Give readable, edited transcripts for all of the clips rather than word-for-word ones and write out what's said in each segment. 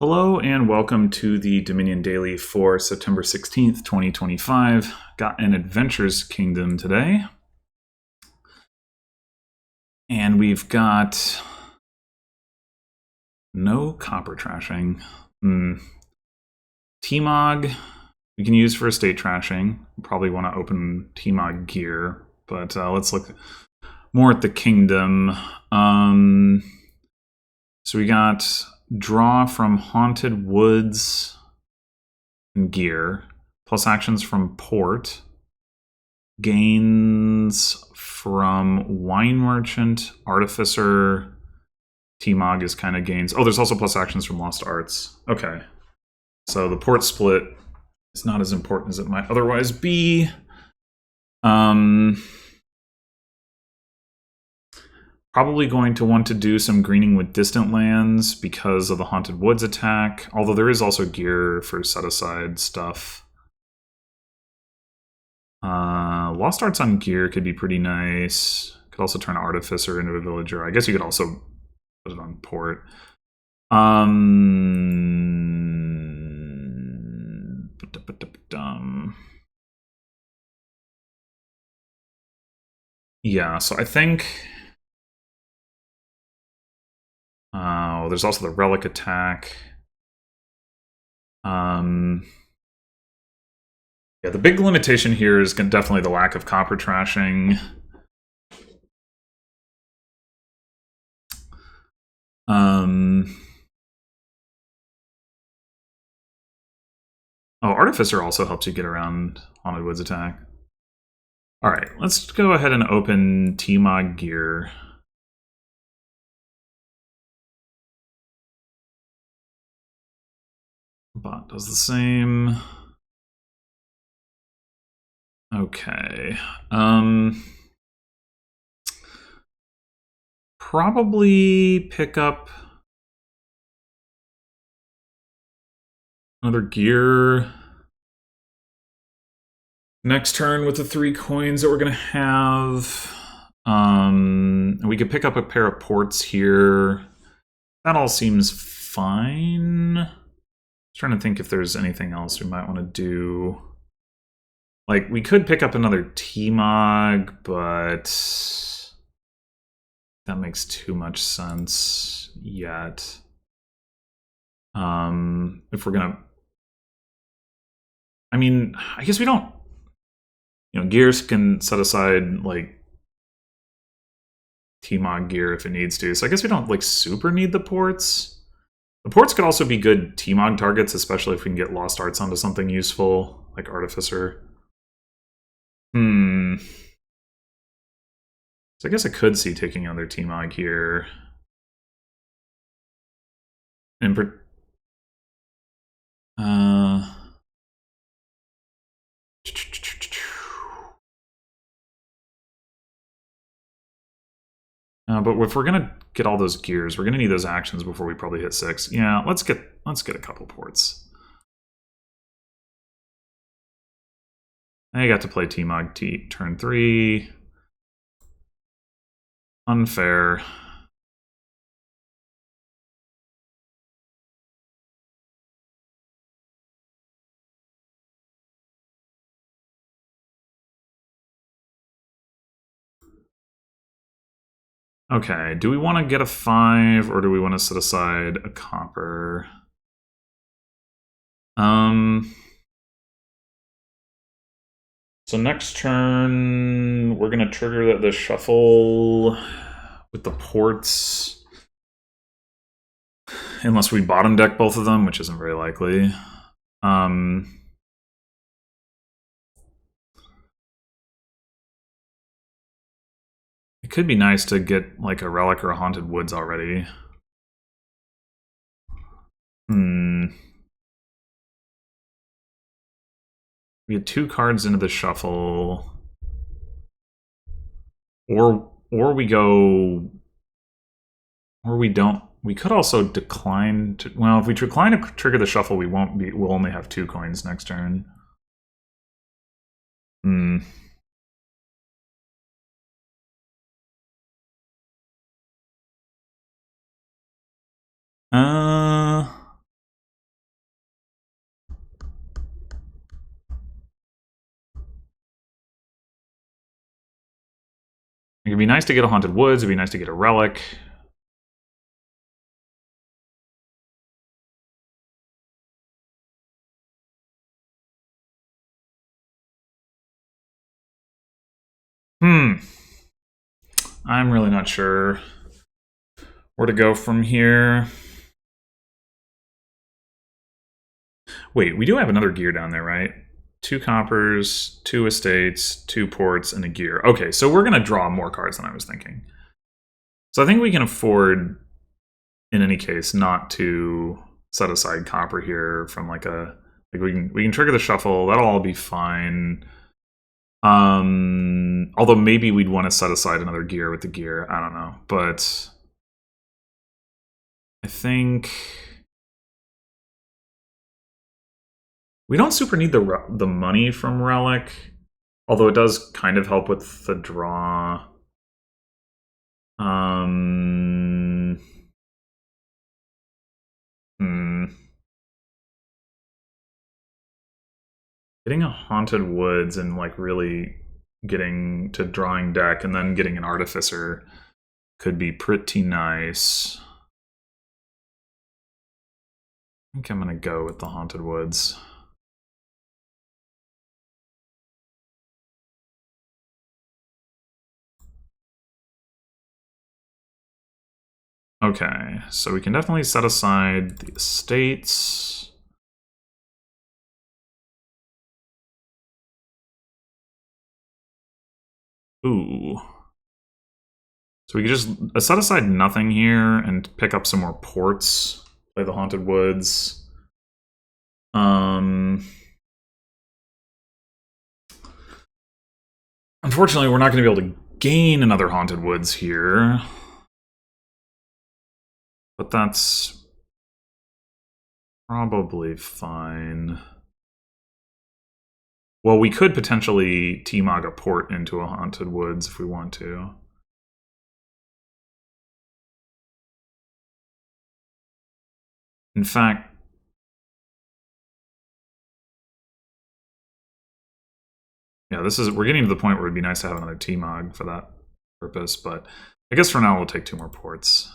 Hello and welcome to the Dominion Daily for September 16th, 2025. Got an Adventures Kingdom today. And we've got no copper trashing. T-Mog we can use for estate trashing. Probably want to open T-Mog gear, but let's look more at the kingdom. So we got draw from Haunted Woods and gear, plus actions from port, gains from wine merchant, artificer. T-Mog is kind of gains. Oh, there's also plus actions from lost arts. Okay, so the port split is not as important as it might otherwise be. Probably going to want to do some greening with distant lands because of the Haunted Woods attack, although there is also gear for set-aside stuff. Lost Arts on gear could be pretty nice. Could also turn Artificer into a Villager. I guess you could also put it on port. Yeah, so I think... there's also the Relic attack. Yeah, the big limitation here is definitely the lack of copper trashing. Oh, Artificer also helps you get around Haunted Woods attack. Alright, let's go ahead and open T-Mog gear. Bot does the same. Okay. Probably pick up another gear next turn with the 3 coins that we're going to have. We could pick up a pair of ports here. That all seems fine. I'm trying to think if there's anything else we might want to do. Like, we could pick up another T-Mog, but that makes too much sense yet. If we're gonna... I mean, I guess we don't... You know, gears can set aside, like, T-Mog gear if it needs to. So I guess we don't, like, super need the ports. The ports could also be good T-Mog targets, especially if we can get Lost Arts onto something useful, like Artificer. So I guess I could see taking on their T-Mog here. And but if we're gonna get all those gears, we're gonna need those actions before we probably hit 6. Yeah, let's get a couple ports. I got to play T-Mog turn 3. Unfair. Okay, do we want to get a 5 or do we want to set aside a copper? So next turn, we're going to trigger the shuffle with the ports. Unless we bottom deck both of them, which isn't very likely. It could be nice to get like a Relic or a Haunted Woods already. We get 2 cards into the shuffle. Or we go... Or we don't. We could also decline to... Well, if we decline to trigger the shuffle, we'll only have 2 coins next turn. It'd be nice to get a Haunted Woods. It'd be nice to get a Relic. I'm really not sure where to go from here. Wait, we do have another gear down there, right? 2 coppers, 2 estates, 2 ports, and a gear. Okay, so we're going to draw more cards than I was thinking. So I think we can afford, in any case, not to set aside copper here from like a... Like we can trigger the shuffle. That'll all be fine. Although maybe we'd want to set aside another gear with the gear. I don't know. But I think... We don't super need the money from Relic, although it does kind of help with the draw. Getting a Haunted Woods and like really getting to drawing deck and then getting an Artificer could be pretty nice. I think I'm gonna go with the Haunted Woods. Okay, so we can definitely set aside the estates. Ooh. So we could just set aside nothing here and pick up some more ports. Play the Haunted Woods. Unfortunately, we're not going to be able to gain another Haunted Woods here. But that's probably fine. Well, we could potentially T-Mog a port into a Haunted Woods if we want to. In fact, yeah, we're getting to the point where it'd be nice to have another T-Mog for that purpose, but I guess for now we'll take 2 more ports.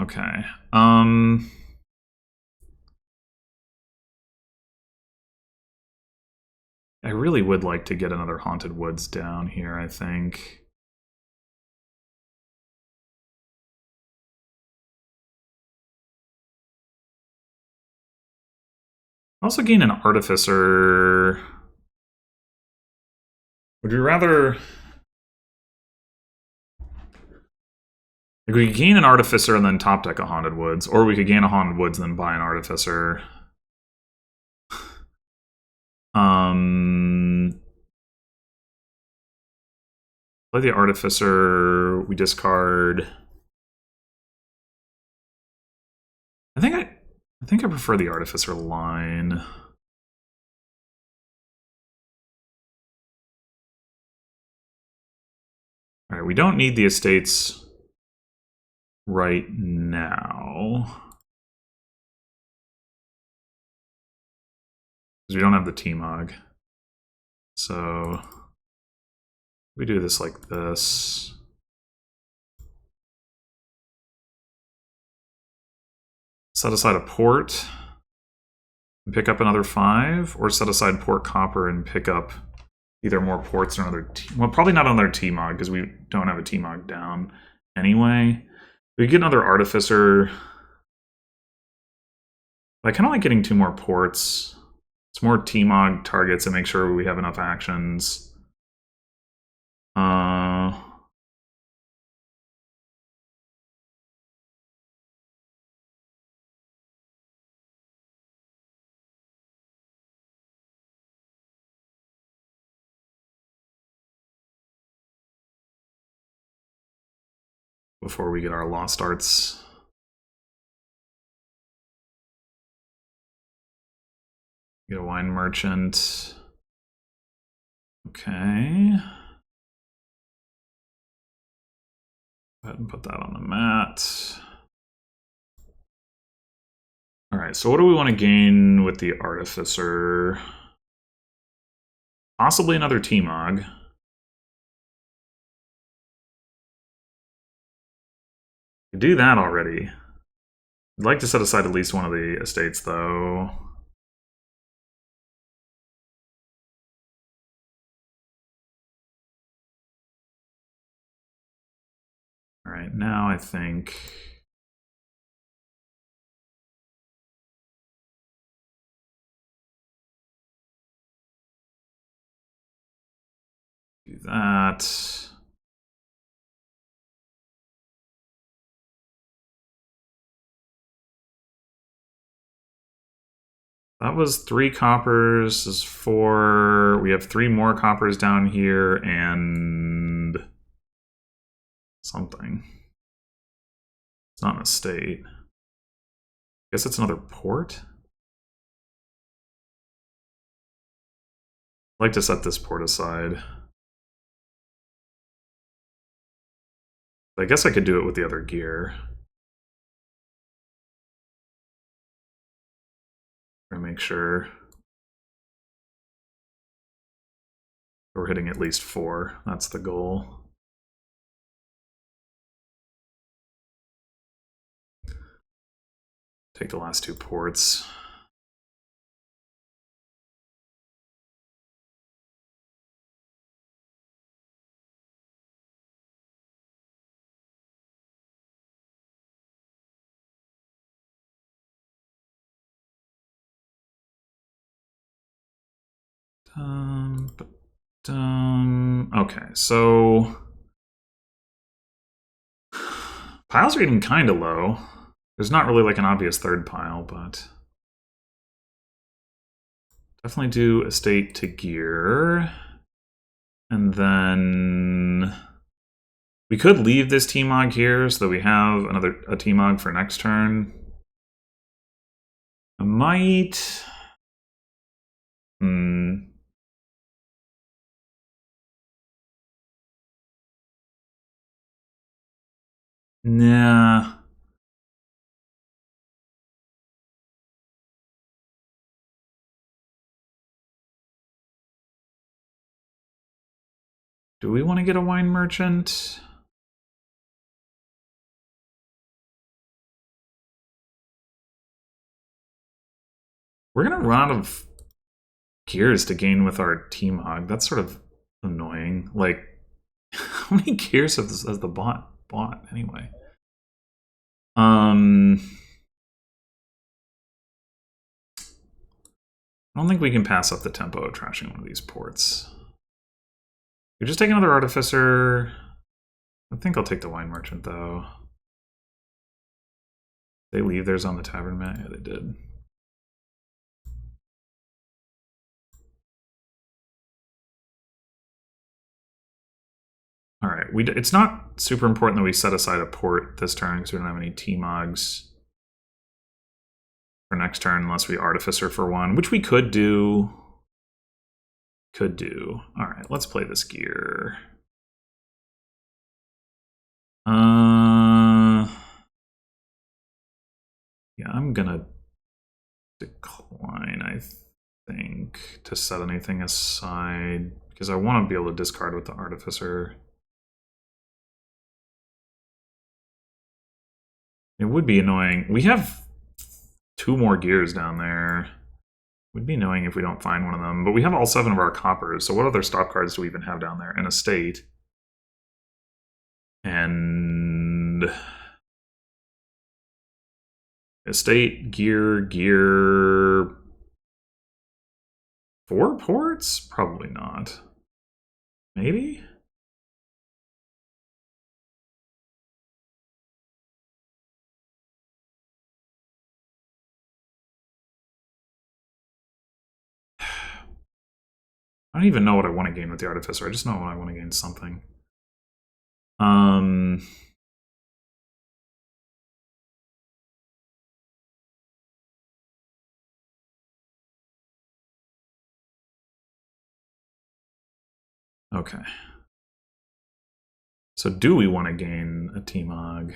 Okay. I really would like to get another Haunted Woods down here, I think. Also gain an Artificer. Would you rather... Like we could gain an Artificer and then top deck a Haunted Woods, or we could gain a Haunted Woods and then buy an Artificer. Play the Artificer, we discard. I think I prefer the Artificer line. Alright, we don't need the estates right now. Because we don't have the T-Mog. So we do this like this. Set aside a port and pick up another 5, or set aside port copper and pick up either more ports or another well, probably not another T-Mog because we don't have a T-Mog down anyway. We get another Artificer. I kind of like getting 2 more ports. It's more T-Mog targets and make sure we have enough actions. Before we get our Lost Arts. Get a Wine Merchant. Okay. ahead and put that on the mat. All right, so what do we want to gain with the Artificer? Possibly another T-Mog. We do that already. I'd like to set aside at least one of the estates, though. All right, now I think... do that. That was 3 coppers, this is 4. We have 3 more coppers down here, and... something. It's not an estate. I guess it's another port? I'd like to set this port aside. I guess I could do it with the other gear. To make sure we're hitting at least 4. That's the goal. Take the last 2 ports. Okay, so piles are getting kind of low. There's not really like an obvious third pile, but definitely do estate to gear. And then we could leave this T-Mog here so that we have a T-Mog for next turn. I might... Nah. Do we want to get a wine merchant? We're going to run out of gears to gain with our T-Mog. That's sort of annoying. Like, how many gears has the bot bought anyway? I don't think we can pass up the tempo of trashing one of these ports. We just take another Artificer. I think I'll take the wine merchant, though. They leave theirs on the tavern mat? Yeah, they did. All right, it's not super important that we set aside a port this turn because we don't have any T-Mogs for next turn unless we Artificer for one, which we could do. All right, let's play this gear. Yeah, I'm gonna decline, I think, to set anything aside because I want to be able to discard with the Artificer. It would be annoying. We have 2 more gears down there. It would be annoying if we don't find one of them. But we have all 7 of our coppers, so what other stop cards do we even have down there? An estate. And... estate, gear... 4 ports? Probably not. Maybe? I don't even know what I want to gain with the Artificer. I just know I want to gain something. Okay. So do we want to gain a T-Mog?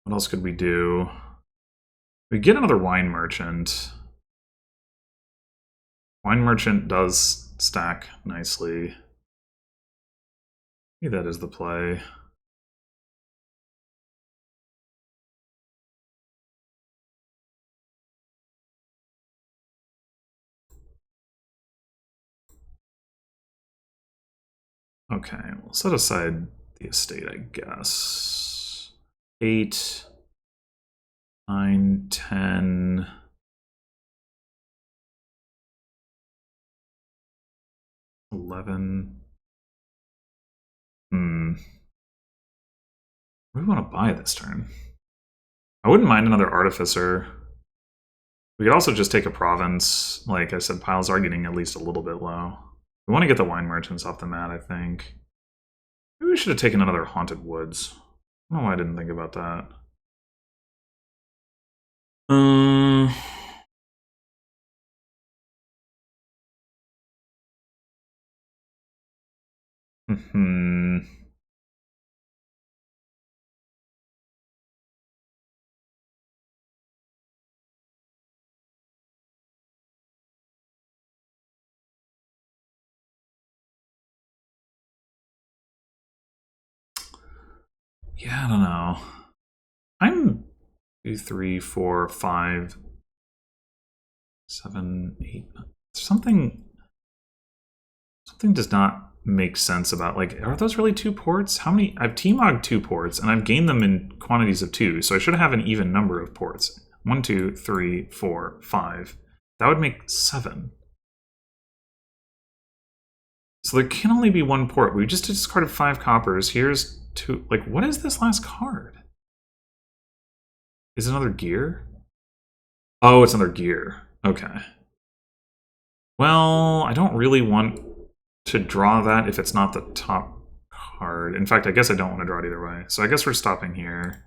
What else could we do? We get another wine merchant. Wine merchant does stack nicely. Maybe that is the play. Okay, we'll set aside the estate, I guess. 8, 9, 10. 11. What do we want to buy this turn? I wouldn't mind another artificer. We could also just take a province. Like I said, piles are getting at least a little bit low. We want to get the wine merchants off the mat, I think. Maybe we should have taken another haunted woods. I don't know why I didn't think about that. Yeah, I don't know. I'm 2, 3, 4, 5, 7, 8. Something does not make sense about, like, are those really 2 ports? How many? I've T-Mogged 2 ports, and I've gained them in quantities of 2, so I should have an even number of ports. 1, 2, 3, 4, 5. That would make 7. So there can only be 1 port. We just discarded 5 coppers. Here's 2. Like, what is this last card? Is it another gear? Oh, it's another gear. Okay. Well, I don't really want to draw that if it's not the top card. In fact, I guess I don't want to draw it either way. So I guess we're stopping here.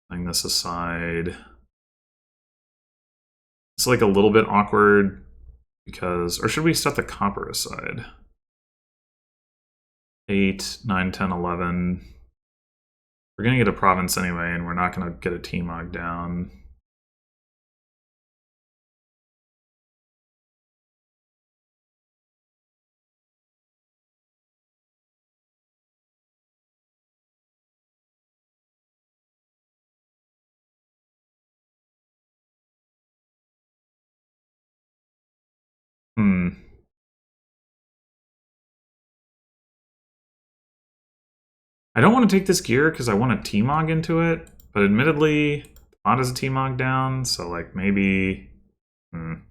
Laying this aside. It's like a little bit awkward because, or should we set the copper aside? 8, 9, 10, 11. We're going to get a province anyway, and we're not going to get a T-Mog down. I don't want to take this gear because I want a T-Mog into it, but admittedly, Pod is a T-Mog down, so like maybe... Maybe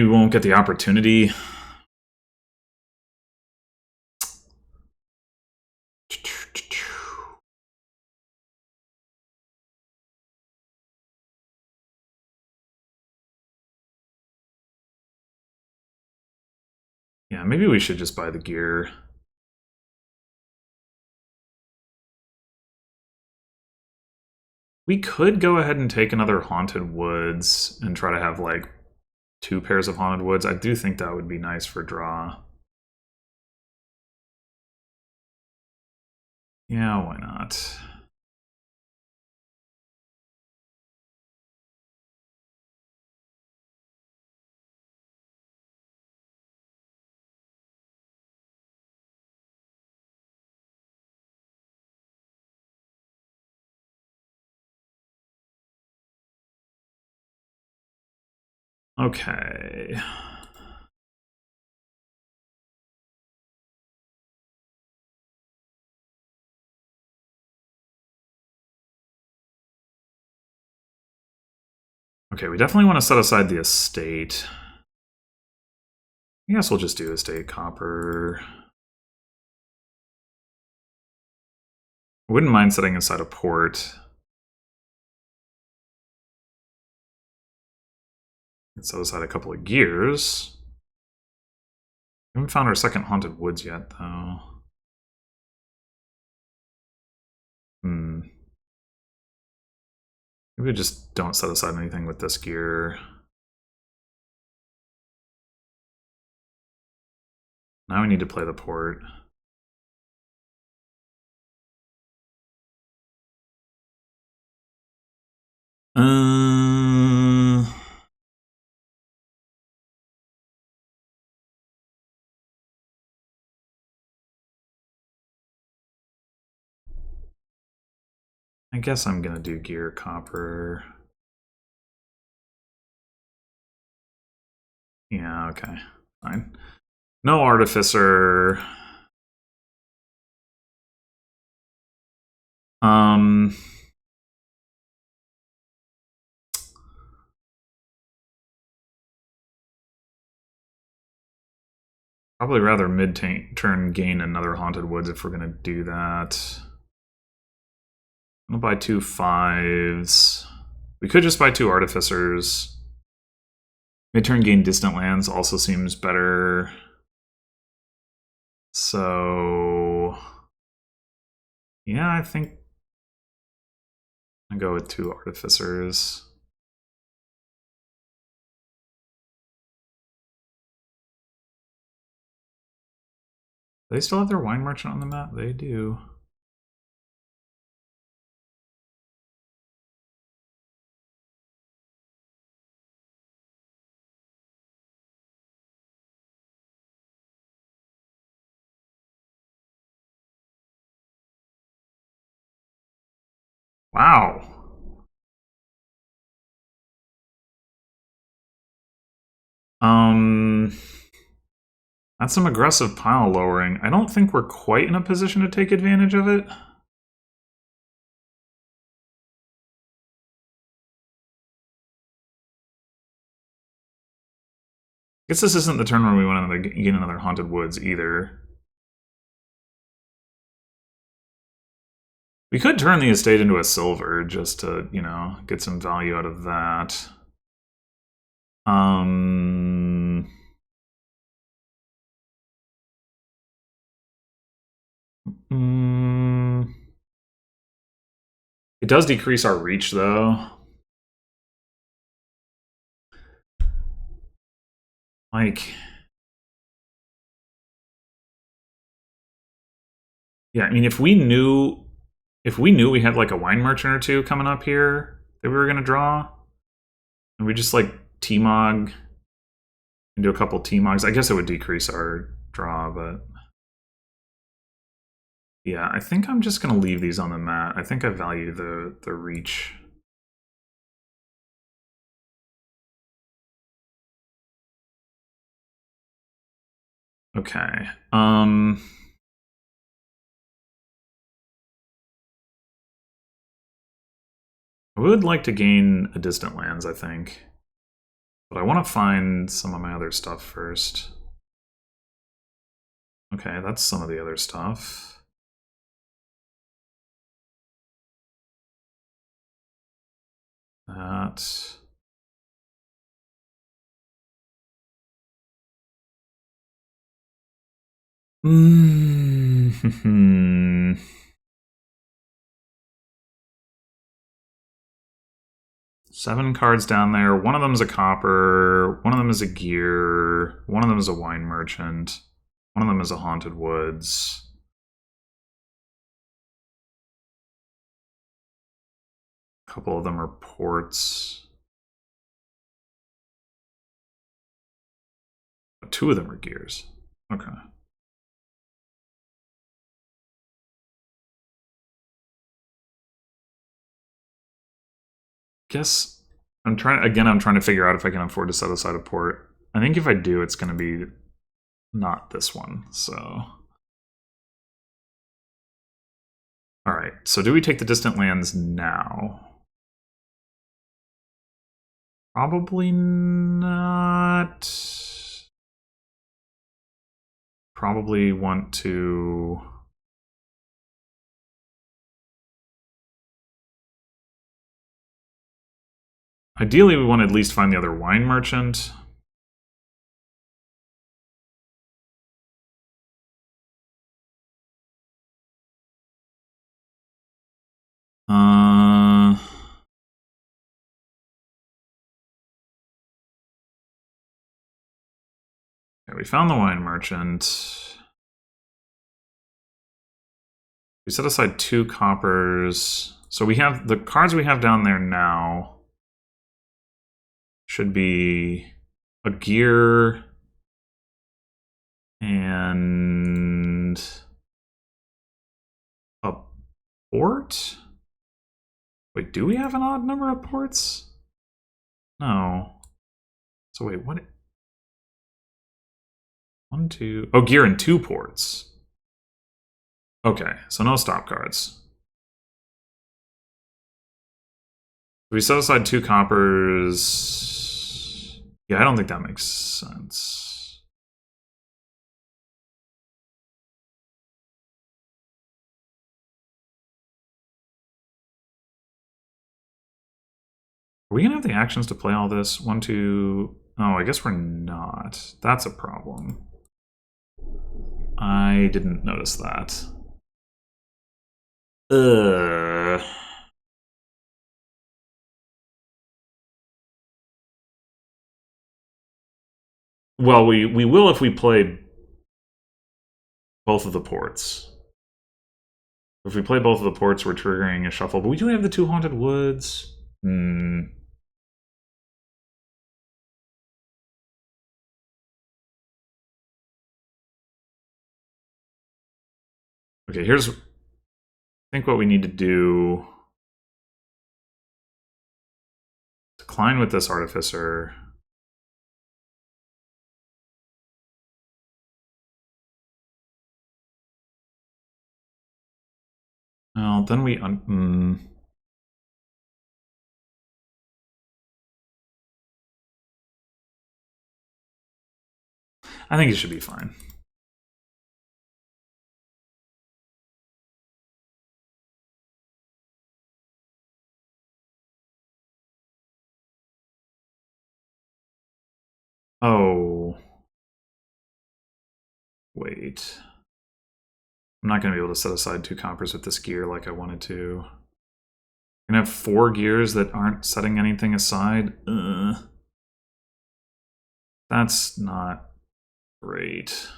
we won't get the opportunity. Yeah, maybe we should just buy the gear. We could go ahead and take another Haunted Woods and try to have like 2 pairs of Haunted Woods. I do think that would be nice for draw. Yeah, why not? Okay. Okay, we definitely want to set aside the estate. I guess we'll just do estate copper. I wouldn't mind setting aside a port. Let's set aside a couple of gears. We haven't found our second Haunted Woods yet, though. Maybe we just don't set aside anything with this gear. Now we need to play the port. I guess I'm gonna do gear copper. Yeah, okay, fine. No artificer. Probably rather mid-turn gain another Haunted Woods if we're gonna do that. I'm gonna buy 2 5s. We could just buy 2 artificers. Mid-turn gain distant lands also seems better. So yeah, I think I'll go with 2 artificers. They still have their wine merchant on the map? They do. Wow. That's some aggressive pile lowering. I don't think we're quite in a position to take advantage of it. I guess this isn't the turn where we want to get another Haunted Woods either. We could turn the estate into a silver just to, you know, get some value out of that. It does decrease our reach, though. Like, yeah, I mean, if we knew we had like a wine merchant or two coming up here that we were gonna draw, and we just like T-Mog and do a couple T-Mogs, I guess it would decrease our draw, but yeah, I think I'm just gonna leave these on the mat. I think I value the reach. Okay. I would like to gain a distant lands, I think. But I want to find some of my other stuff first. Okay, that's some of the other stuff. That. Seven cards down there. One of them is a copper. One of them is a gear. One of them is a wine merchant. One of them is a Haunted Woods. A couple of them are ports. 2 of them are gears. Okay. Guess I'm trying to figure out if I can afford to set aside a port. I think if I do, it's going to be not this one. So, all right. So, do we take the distant lands now? Probably not. Probably want to. Ideally, we want to at least find the other wine merchant. Okay, we found the wine merchant. We set aside 2 coppers. So we have the cards we have down there now should be a gear and a port? Wait, do we have an odd number of ports? No. So wait, what? 1, 2. Oh, gear and 2 ports. Okay, so no stop cards. We set aside 2 coppers. Yeah, I don't think that makes sense. Are we gonna have the actions to play all this? 1, 2. Oh, I guess we're not. That's a problem. I didn't notice that. Well, we will if we play both of the ports. If we play both of the ports, we're triggering a shuffle. But we do have the 2 Haunted Woods. Okay, here's... I think what we need to do... Decline with this Artificer. Well, then we... I think it should be fine. Oh. Wait. I'm not going to be able to set aside 2 coppers with this gear like I wanted to. I'm going to have 4 gears that aren't setting anything aside. That's not great.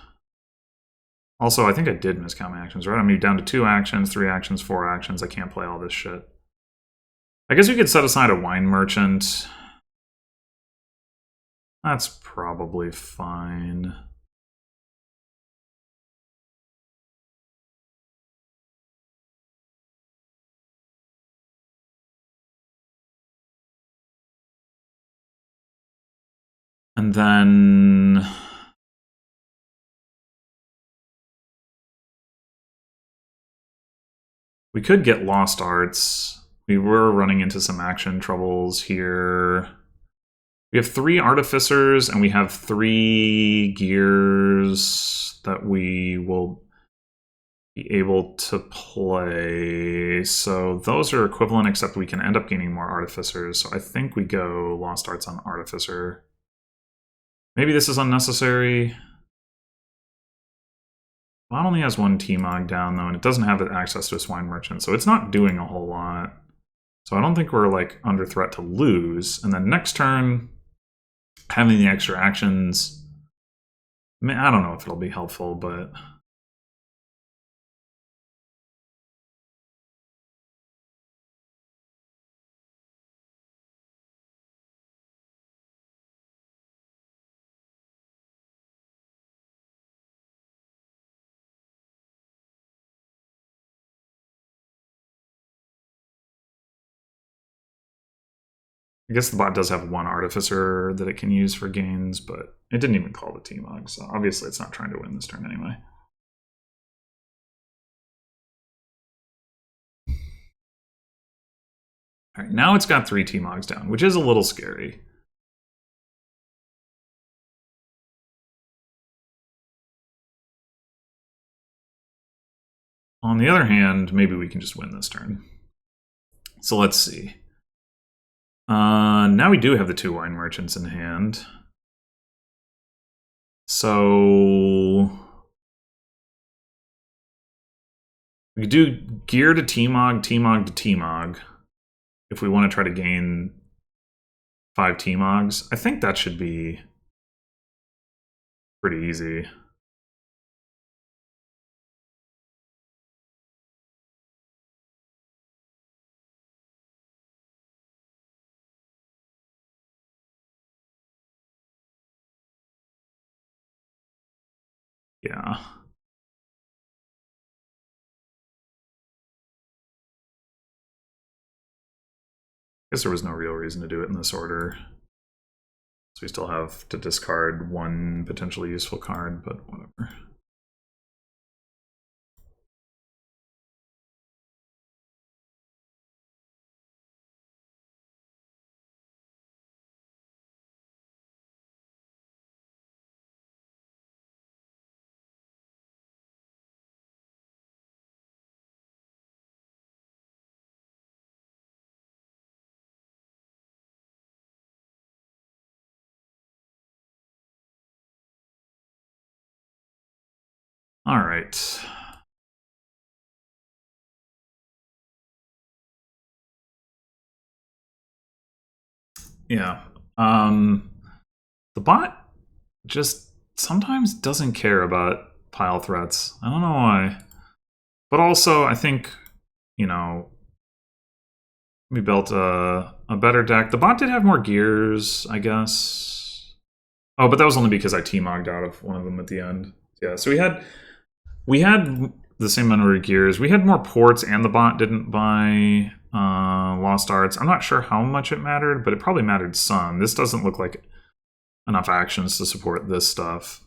Also, I think I did miscount my actions, right? I'm down to 2 actions, 3 actions, 4 actions. I can't play all this shit. I guess we could set aside a wine merchant. That's probably fine. And then... we could get Lost Arts. We were running into some action troubles here. We have 3 Artificers, and we have 3 gears that we will be able to play. So those are equivalent, except we can end up gaining more Artificers. So I think we go Lost Arts on Artificer. Maybe this is unnecessary. Bot only has 1 T-Mog down, though, and it doesn't have access to a Swine Merchant, so it's not doing a whole lot. So I don't think we're, like, under threat to lose. And then next turn, having the extra actions... I mean, I don't know if it'll be helpful, but... I guess the bot does have 1 Artificer that it can use for gains, but it didn't even call the T-Mog, so obviously it's not trying to win this turn anyway. Alright, now it's got 3 T-Mogs down, which is a little scary. On the other hand, maybe we can just win this turn. So let's see. Now we do have the 2 Wine Merchants in hand. So... we could do Gear to T-Mog, T-Mog to T-Mog, if we want to try to gain 5 T-Mogs. I think that should be pretty easy. Yeah. Guess there was no real reason to do it in this order. So we still have to discard one potentially useful card, but whatever. All right. Yeah. The bot just sometimes doesn't care about pile threats. I don't know why. But also, I think, you know, we built a better deck. The bot did have more gears, I guess. Oh, but that was only because I T-mogged out of one of them at the end. Yeah, so we had the same number of gears. We had more ports, and the bot didn't buy Lost Arts. I'm not sure how much it mattered, but it probably mattered some. This doesn't look like enough actions to support this stuff.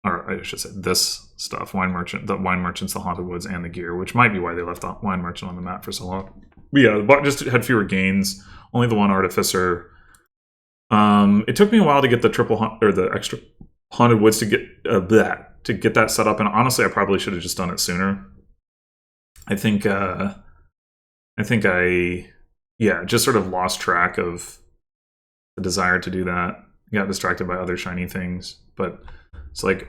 Or I should say this stuff. Wine Merchant, the Wine Merchants, the Haunted Woods, and the gear, which might be why they left the Wine Merchant on the map for so long. But yeah, the bot just had fewer gains. Only the one Artificer. It took me a while to get the or the extra Haunted Woods to get that set up, and honestly, I probably should have just done it sooner. I think I just sort of lost track of the desire to do that. Got distracted by other shiny things, but it's like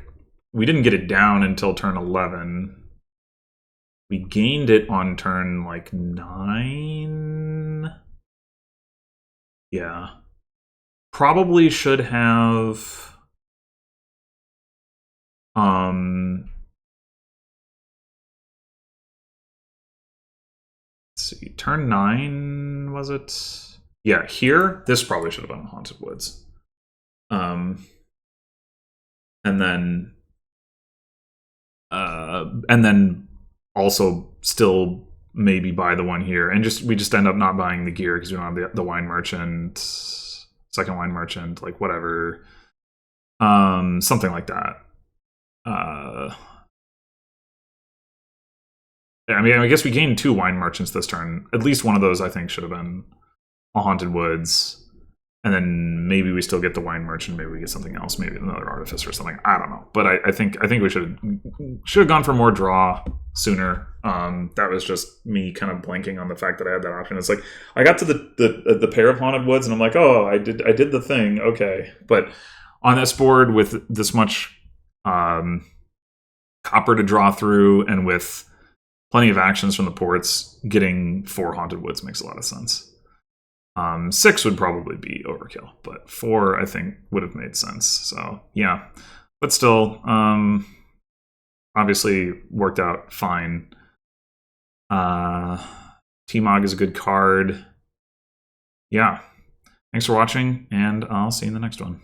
we didn't get it down until turn 11. We gained it on turn like 9. Yeah. Probably should have let's see, turn 9 was it? Yeah, here this probably should have been Haunted Woods. And then also still maybe buy the one here, and we just end up not buying the gear because we don't have the Wine Merchant, second Wine Merchant, like whatever, something like that. I mean, I guess we gained 2 Wine Merchants this turn. At least one of those, I think, should have been a Haunted Woods. And then maybe we still get the Wine Merchant. Maybe we get something else. Maybe another Artificer or something. I don't know. But I think we should have gone for more draw sooner. That was just me kind of blanking on the fact that I had that option. It's like I got to the pair of Haunted Woods, and I'm like, oh, I did the thing. Okay, but on this board with this much copper to draw through, and with plenty of actions from the ports, getting 4 Haunted Woods makes a lot of sense. 6 would probably be overkill, but 4 I think would have made sense. So yeah, but still, obviously worked out fine. T-Mog is a good card. Yeah, thanks for watching, and I'll see you in the next one.